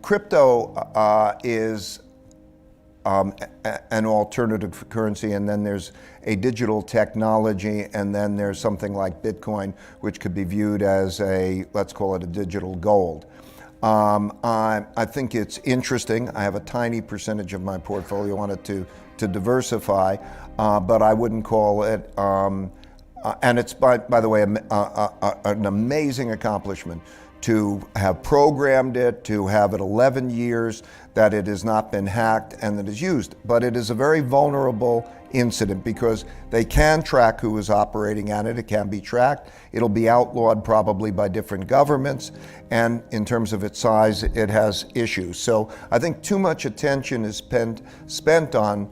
Crypto is an alternative currency, and then there's a digital technology, and then there's something like Bitcoin, which could be viewed as let's call it a digital gold. I think it's interesting. I have a tiny percentage of my portfolio on it to diversify, but I wouldn't call it, and it's by the way, an amazing accomplishment to have programmed it, to have it 11 years, that it has not been hacked and that is used. But it is a very vulnerable incident because they can track who is operating on it. It can be tracked. It'll be outlawed probably by different governments. And in terms of its size, it has issues. So I think too much attention is spent on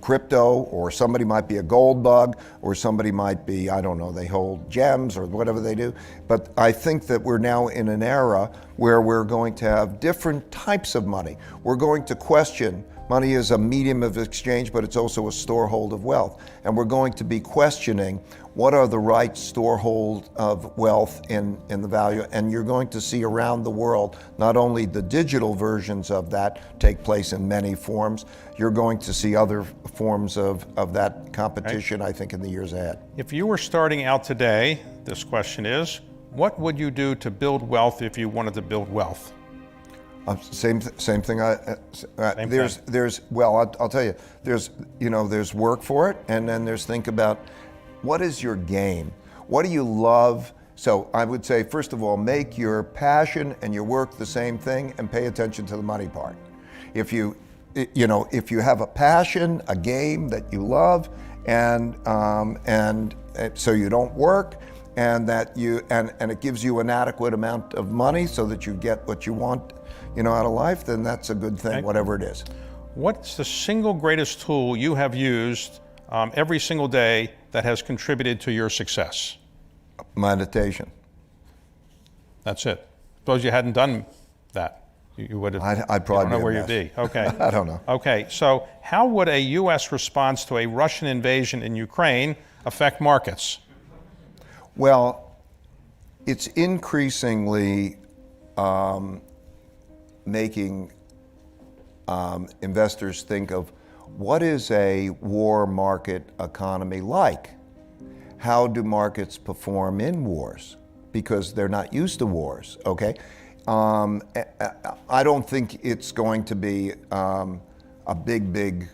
crypto, or somebody might be a gold bug, or somebody might be, I don't know, they hold gems or whatever they do. But I think that we're now in an era where we're going to have different types of money. We're going to question, money is a medium of exchange, but it's also a storehold of wealth. And we're going to be questioning what are the right storehold of wealth in the value. And you're going to see around the world, not only the digital versions of that take place in many forms, you're going to see other forms of that competition, I think, in the years ahead. If you were starting out today, this question is, what would you do to build wealth if you wanted to build wealth? Same thing. Well, I'll tell you, there's work for it, and then there's think about what is your game? What do you love? So I would say, first of all, make your passion and your work the same thing, and pay attention to the money part. If you have a passion, a game that you love, and so you don't work, and that and it gives you an adequate amount of money so that you get what you want, out of life, then that's a good thing, whatever it is. What's the single greatest tool you have used every single day that has contributed to your success? Meditation. That's it. Suppose you hadn't done that, you would have. I'd probably I don't know where you'd be. Okay. I don't know. Okay. So, how would a U.S. response to a Russian invasion in Ukraine affect markets? Well, it's increasingly making investors think of what is a war market economy like? How do markets perform in wars? Because they're not used to wars, okay? I don't think it's going to be a big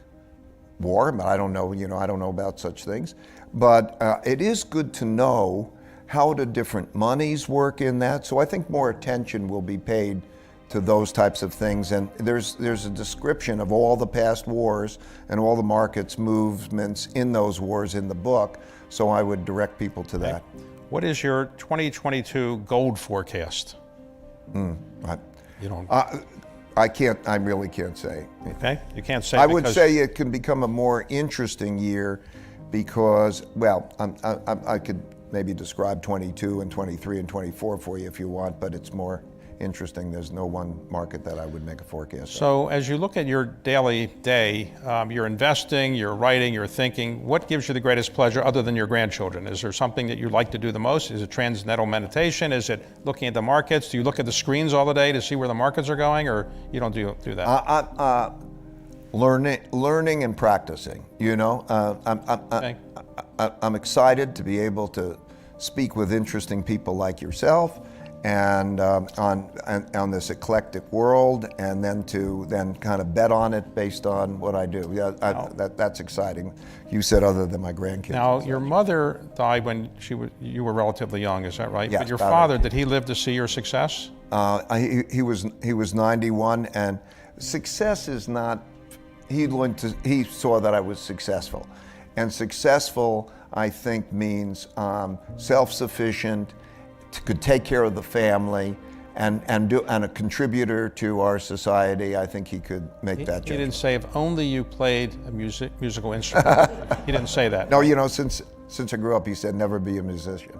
war, but I don't know, I don't know about such things. But it is good to know how do different monies work in that. So I think more attention will be paid to those types of things. And there's a description of all the past wars and all the markets movements in those wars in the book. So I would direct people to that. What is your 2022 gold forecast? You don't. I really can't say. Okay, you can't say. I would say it can become a more interesting year because, well, I could maybe describe 22 and 23 and 24 for you if you want, but it's more interesting. There's no one market that I would make a forecast. So as you look at your daily day, you're investing, you're writing, you're thinking, what gives you the greatest pleasure other than your grandchildren? Is there something that you like to do the most? Is it transcendental meditation? Is it looking at the markets? Do you look at the screens all the day to see where the markets are going, or you don't do that? Learning and practicing, I'm excited to be able to speak with interesting people like yourself, and on this eclectic world, and then to kind of bet on it based on what I do. Yeah, that's exciting. You said other than my grandkids. Now, your mother died when you were relatively young, is that right? Yes. But your father, did he live to see your success? He was 91, and success is not. He saw that I was successful, and successful, I think, means self-sufficient, could take care of the family, and a contributor to our society. I think he could make that judgment. He didn't say, if only you played a musical instrument. He didn't say that. No, since I grew up, he said never be a musician.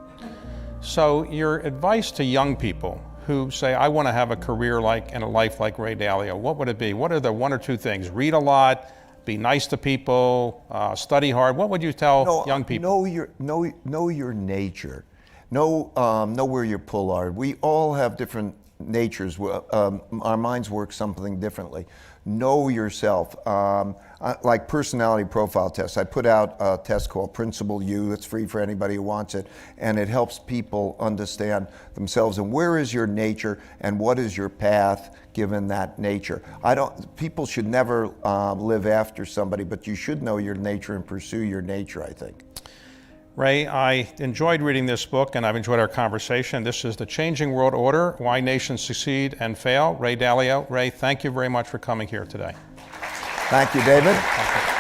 So your advice to young people who say, I want to have a career like and a life like Ray Dalio, what would it be? What are the one or two things? Read a lot, be nice to people, study hard. What would you tell young people? Know your nature. Know where your pull are. We all have different natures. Our minds work something differently. Know yourself. Like personality profile tests, I put out a test called Principal U. It's free for anybody who wants it, and it helps people understand themselves and where is your nature and what is your path given that nature. People should never live after somebody, but you should know your nature and pursue your nature, I think. Ray, I enjoyed reading this book and I've enjoyed our conversation. This is The Changing World Order, Why Nations Succeed and Fail. Ray Dalio. Ray, thank you very much for coming here today. Thank you, David.